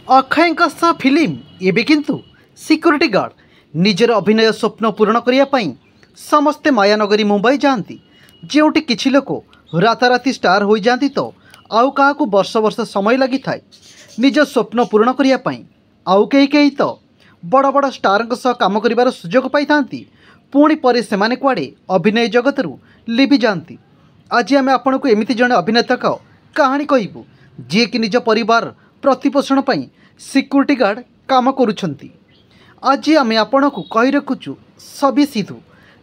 Akshay film एवं किंतु security guard निजर अभिनय स्वप्न पूरण करने समस्ते मायानगरी मुंबई जाती जोटी किछि लोक राताराति स्टार हो जाती तो आउ क्या वर्ष वर्ष समय लगी थाए निज स्वप्न पूरण करने आउ कई तो बड़ बड़ स्टार काम कर सुजोग पाई पुणी पर से कुआड़े अभिनय जगत लिभि जाती। आज आम आपण को एमती जड़े अभिनेता कहानी कहबू जी कि निज परिवार प्रतिपोषण पर सिक्योरिटी गार्ड काम करुछंती। आज आम आपण को कही रखुचु सबी सिद्धू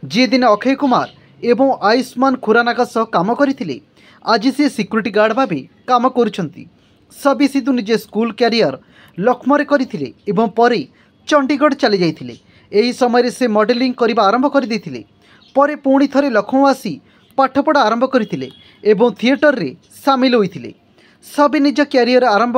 जी दिन अक्षय कुमार एवं आयुष्मान खुराना सह काम करथिले आज सी सिक्योरिटी गार्ड भाव काम करुछंती। सबी सिद्धू निजे स्कूल कैरियर लक्ष्मौरे करथिले एवं परे चंडीगढ़ चली जाइथिले। एही समय से मॉडलिंग करबा आरंभ कर देथिले परे पुणी थरे लखनऊ आसी पाठपढ़ा आरंभ करथिले एवं थिएटर रे सामिल होइथिले। सबी निज कैरियर आरंभ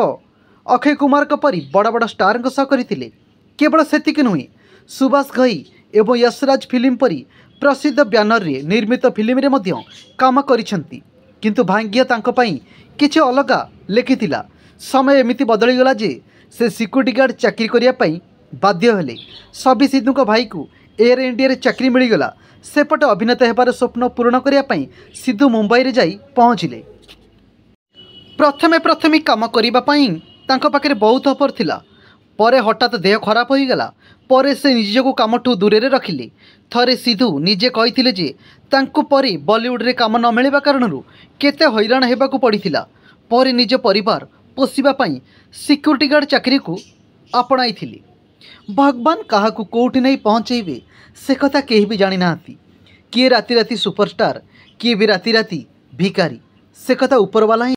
अक्षय कुमार परी बड़ बड़ स्टार सह करथिले। केवल सेतिक नुहे सुभाष घई एवं यशराज फिल्म परी प्रसिद्ध ब्यानर रे निर्मित फिल्म रे मध्य काम करिसंती। किंतु भाग्य तांको पई किछि अलगा लेखिथिला। समय एमिति बदलीगला जे से सिक्योरिटी गार्ड चाकरी करिया पई बाध्य हेले। सबी सिद्धू को भाई को एयर इंडिया रे चाकरी मिलगला। सेपटे अभिनेता हेबार स्वप्न पूर्ण करिया पई सिद्धू मुंबई रे जाई पहुँचिले। प्रथमे प्रथमे काम करिबा पई तांको पाखरे बहुत ऑफर थिला परे हठात देह खराब हो गला परे से निज को काम ठू दूरे रखिले। थरे सिद्धू निजे कहिथिले जे तांको परे बॉलीवुड रे काम न मिलवा कारणरू केते हैरान हेबाकू पड़िथिला। परे निज परिवार पोषिबा पई सिक्योरिटी गार्ड चाकरी को आपणाइथिले। भगवान काहाकू कोठी नहीं पहुँचेबे से कथा केही भी जानी नाहांती। किए राति राति सुपरस्टार किए भी राति राति भिकारी से कथा ऊपर वाला ही